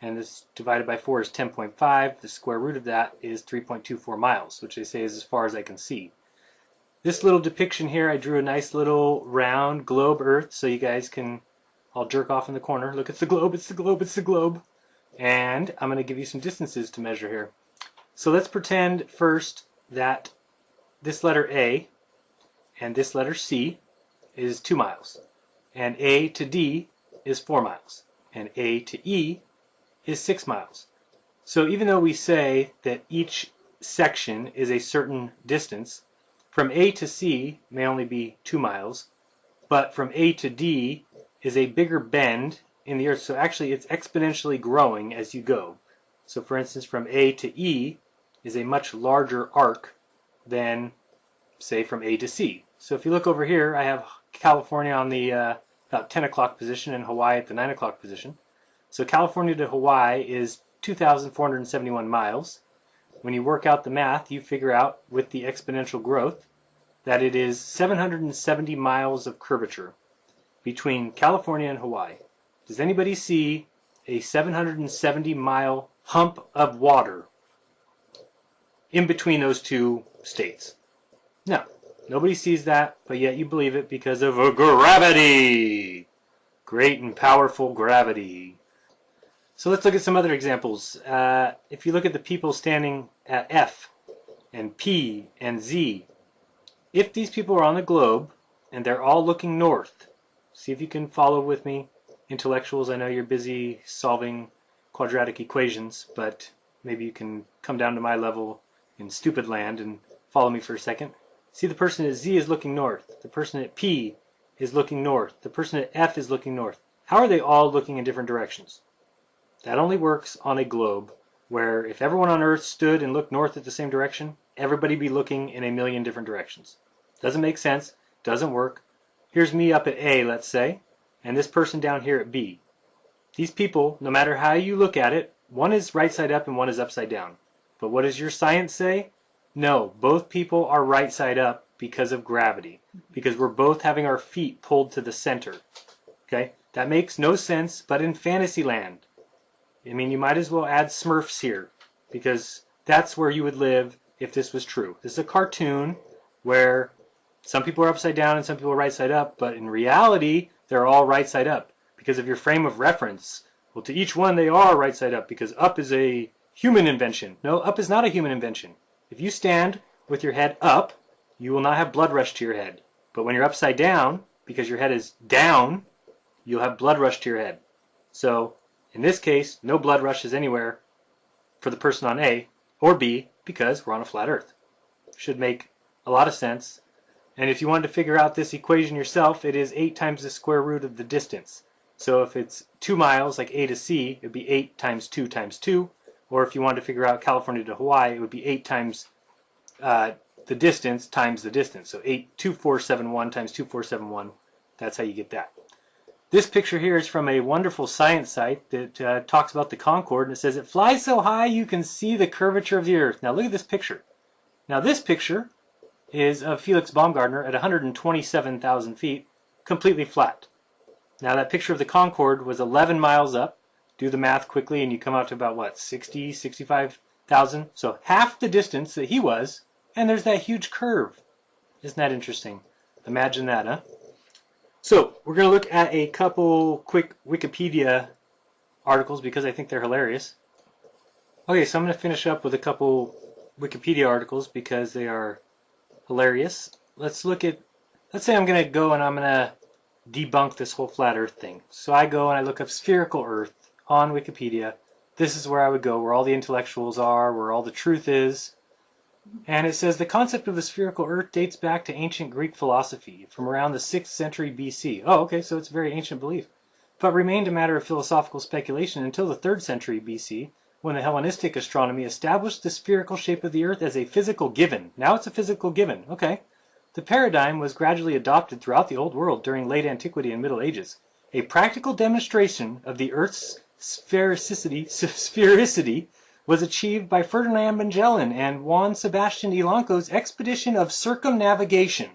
and this divided by 4 is 10.5. The square root of that is 3.24 miles, which they say is as far as I can see. This little depiction here, I drew a nice little round globe Earth, so you guys can all jerk off in the corner. Look, it's the globe, it's the globe, it's the globe. And I'm going to give you some distances to measure here. So let's pretend first that this letter A and this letter C is 2 miles. And A to D is 4 miles. And A to E is 6 miles. So even though we say that each section is a certain distance, from A to C may only be 2 miles, but from A to D is a bigger bend in the Earth. So actually it's exponentially growing as you go. So for instance, from A to E is a much larger arc than, say, from A to C. So if you look over here, I have California on the about 10 o'clock position and Hawaii at the 9 o'clock position. So California to Hawaii is 2,471 miles. When you work out the math, you figure out with the exponential growth that it is 770 miles of curvature between California and Hawaii. Does anybody see a 770 mile hump of water in between those two states? No, nobody sees that, but yet you believe it because of gravity. Great and powerful gravity. So let's look at some other examples. If you look at the people standing at F and P and Z, if these people are on the globe and they're all looking north, see if you can follow with me. Intellectuals, I know you're busy solving quadratic equations, but maybe you can come down to my level in stupid land and follow me for a second. See, the person at Z is looking north. The person at P is looking north. The person at F is looking north. How are they all looking in different directions? That only works on a globe where if everyone on Earth stood and looked north at the same direction, everybody would be looking in a million different directions. Doesn't make sense. Doesn't work. Here's me up at A, let's say, and this person down here at B. These people, no matter how you look at it, one is right side up and one is upside down. But what does your science say? No, both people are right side up because of gravity. Because we're both having our feet pulled to the center. Okay? That makes no sense, but in fantasy land. I mean, you might as well add Smurfs here, because that's where you would live if this was true. This is a cartoon where some people are upside down and some people are right side up, but in reality, they're all right side up because of your frame of reference. Well, to each one, they are right side up because up is a human invention. No, up is not a human invention. If you stand with your head up, you will not have blood rush to your head. But when you're upside down, because your head is down, you'll have blood rush to your head. So, in this case, no blood rushes anywhere for the person on A or B because we're on a flat Earth. Should make a lot of sense. And if you wanted to figure out this equation yourself, it is 8 times the square root of the distance. So if it's 2 miles, like A to C, it would be 8 times 2 times 2. Or if you wanted to figure out California to Hawaii, it would be 8 times the distance times the distance. So 82471 times 2471. That's how you get that. This picture here is from a wonderful science site that talks about the Concorde, and it says it flies so high you can see the curvature of the Earth. Now look at this picture. Now this picture is of Felix Baumgartner at 127,000 feet, completely flat. Now that picture of the Concorde was 11 miles up. Do the math quickly and you come out to about what, 60, 65,000? So half the distance that he was, and there's that huge curve. Isn't that interesting? Imagine that, huh? So we're going to look at a couple quick Wikipedia articles because I think they're hilarious. Okay, so I'm going to finish up with a couple Wikipedia articles because they are hilarious. Let's say I'm going to go and I'm going to debunk this whole flat earth thing. So I go and I look up spherical earth on Wikipedia. This is where I would go, where all the intellectuals are, where all the truth is. And it says the concept of a spherical earth dates back to ancient Greek philosophy from around the 6th century BC. Oh, okay, so it's a very ancient belief. But remained a matter of philosophical speculation until the 3rd century BC, when the Hellenistic astronomy established the spherical shape of the earth as a physical given. Now it's a physical given, okay. The paradigm was gradually adopted throughout the Old World during late antiquity and Middle Ages. A practical demonstration of the Earth's sphericity was achieved by Ferdinand Magellan and Juan Sebastian Elonco's expedition of circumnavigation.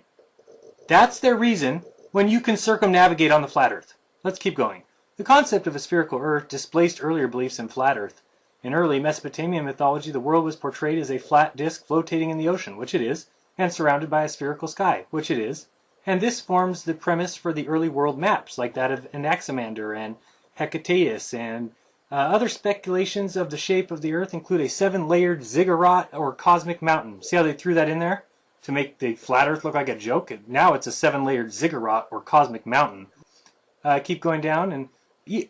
That's their reason when you can circumnavigate on the flat Earth. Let's keep going. The concept of a spherical Earth displaced earlier beliefs in flat Earth. In early Mesopotamian mythology, the world was portrayed as a flat disk floating in the ocean, which it is, and surrounded by a spherical sky, which it is, and this forms the premise for the early world maps, like that of Anaximander and Hecataeus, and other speculations of the shape of the Earth include a 7-layered ziggurat or cosmic mountain. See how they threw that in there to make the flat Earth look like a joke? Now it's a 7-layered ziggurat or cosmic mountain. Keep going down, and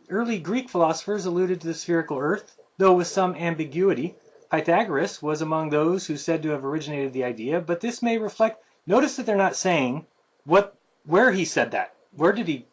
early Greek philosophers alluded to the spherical Earth, though with some ambiguity. Pythagoras was among those who said to have originated the idea, but this may reflect. Notice that they're not saying where he said that. Where did he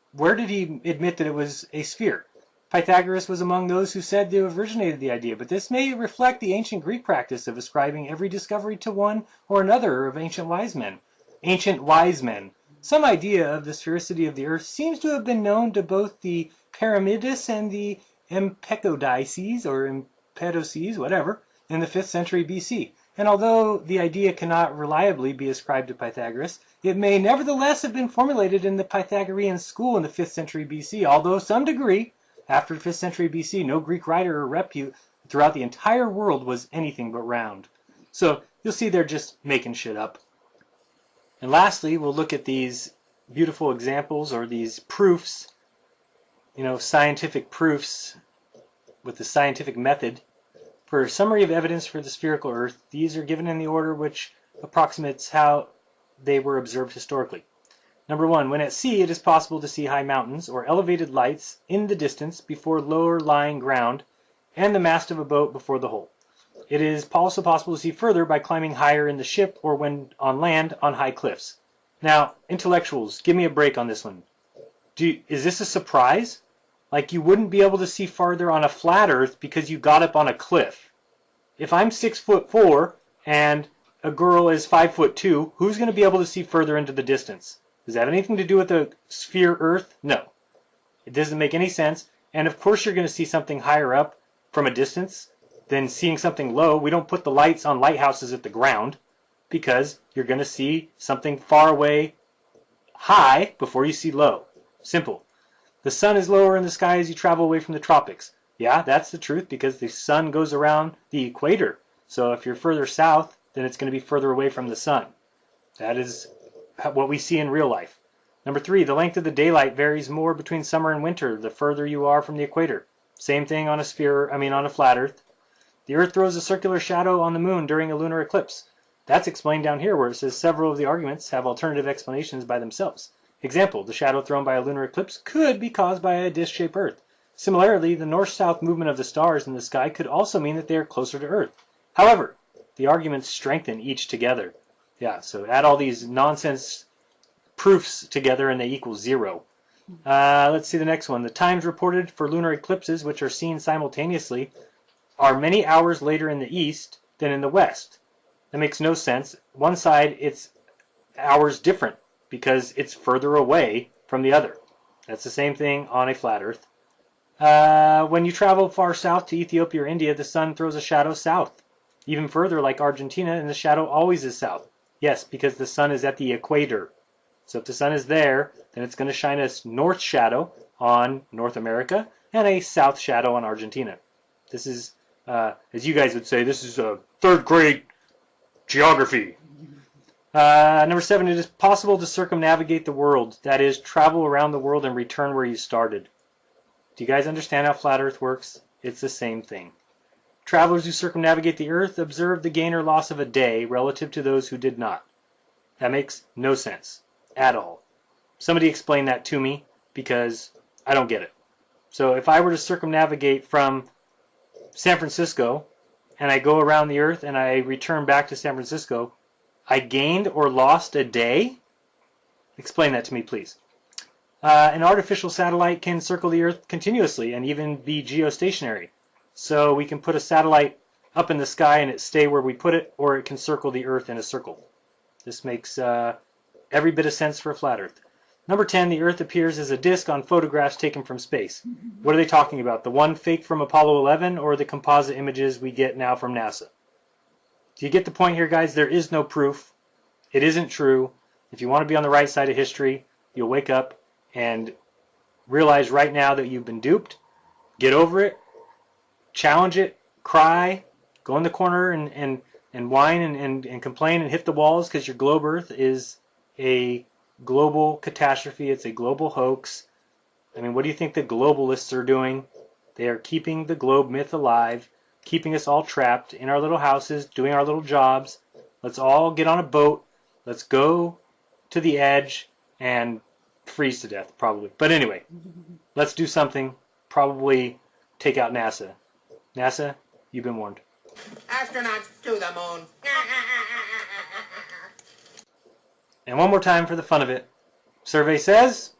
admit that it was a sphere? Pythagoras was among those who said to have originated the idea, but this may reflect the ancient Greek practice of ascribing every discovery to one or another of ancient wise men. Some idea of the sphericity of the Earth seems to have been known to both the Parmenides and the Empedocles, or Empedocles, whatever, in the 5th century BC. And although the idea cannot reliably be ascribed to Pythagoras, it may nevertheless have been formulated in the Pythagorean school in the 5th century BC, although some degree. After 5th century BC, no Greek writer or repute throughout the entire world was anything but round. So you'll see they're just making shit up. And lastly, we'll look at these beautiful examples, or these proofs, scientific proofs with the scientific method. For a summary of evidence for the spherical Earth, these are given in the order which approximates how they were observed historically. Number 1, when at sea, it is possible to see high mountains or elevated lights in the distance before lower lying ground and the mast of a boat before the hull. It is also possible to see further by climbing higher in the ship or when on land on high cliffs. Now, intellectuals, give me a break on this one. Is this a surprise? Like you wouldn't be able to see farther on a flat Earth because you got up on a cliff. If I'm 6'4" and a girl is 5'2", who's going to be able to see further into the distance? Does that have anything to do with the sphere Earth? No. It doesn't make any sense. And of course you're going to see something higher up from a distance than seeing something low. We don't put the lights on lighthouses at the ground because you're going to see something far away high before you see low. Simple. The sun is lower in the sky as you travel away from the tropics. Yeah, that's the truth because the sun goes around the equator. So if you're further south, then it's going to be further away from the sun. That is what we see in real life. Number 3, the length of the daylight varies more between summer and winter the further you are from the equator. Same thing on a flat Earth. The Earth throws a circular shadow on the moon during a lunar eclipse. That's explained down here where it says several of the arguments have alternative explanations by themselves. Example, the shadow thrown by a lunar eclipse could be caused by a disc-shaped Earth. Similarly, the north-south movement of the stars in the sky could also mean that they are closer to Earth. However, the arguments strengthen each together. Yeah, so add all these nonsense proofs together and they equal 0. Let's see the next one. The times reported for lunar eclipses, which are seen simultaneously, are many hours later in the east than in the west. That makes no sense. One side, it's hours different because it's further away from the other. That's the same thing on a flat earth. When you travel far south to Ethiopia or India, the sun throws a shadow south. Even further, like Argentina, and the shadow always is south. Yes, because the sun is at the equator. So if the sun is there, then it's going to shine a north shadow on North America and a south shadow on Argentina. This is, as you guys would say, this is a third grade geography. Number 7, it is possible to circumnavigate the world. That is, travel around the world and return where you started. Do you guys understand how flat Earth works? It's the same thing. Travelers who circumnavigate the Earth observe the gain or loss of a day relative to those who did not. That makes no sense at all. Somebody explain that to me, because I don't get it. So if I were to circumnavigate from San Francisco and I go around the Earth and I return back to San Francisco, I gained or lost a day? Explain that to me, please. An artificial satellite can circle the Earth continuously and even be geostationary. So we can put a satellite up in the sky and it stay where we put it, or it can circle the Earth in a circle. This makes every bit of sense for a flat Earth. Number 10, the Earth appears as a disk on photographs taken from space. What are they talking about? The one fake from Apollo 11 or the composite images we get now from NASA? Do you get the point here, guys? There is no proof. It isn't true. If you want to be on the right side of history, you'll wake up and realize right now that you've been duped. Get over it. Challenge it. Cry. Go in the corner and whine and complain and hit the walls because your globe Earth is a global catastrophe. It's a global hoax. I mean, what do you think the globalists are doing? They are keeping the globe myth alive, keeping us all trapped in our little houses, doing our little jobs. Let's all get on a boat. Let's go to the edge and freeze to death, probably. But anyway, let's do something. Probably take out NASA. NASA, you've been warned. Astronauts to the moon. And one more time for the fun of it. Survey says...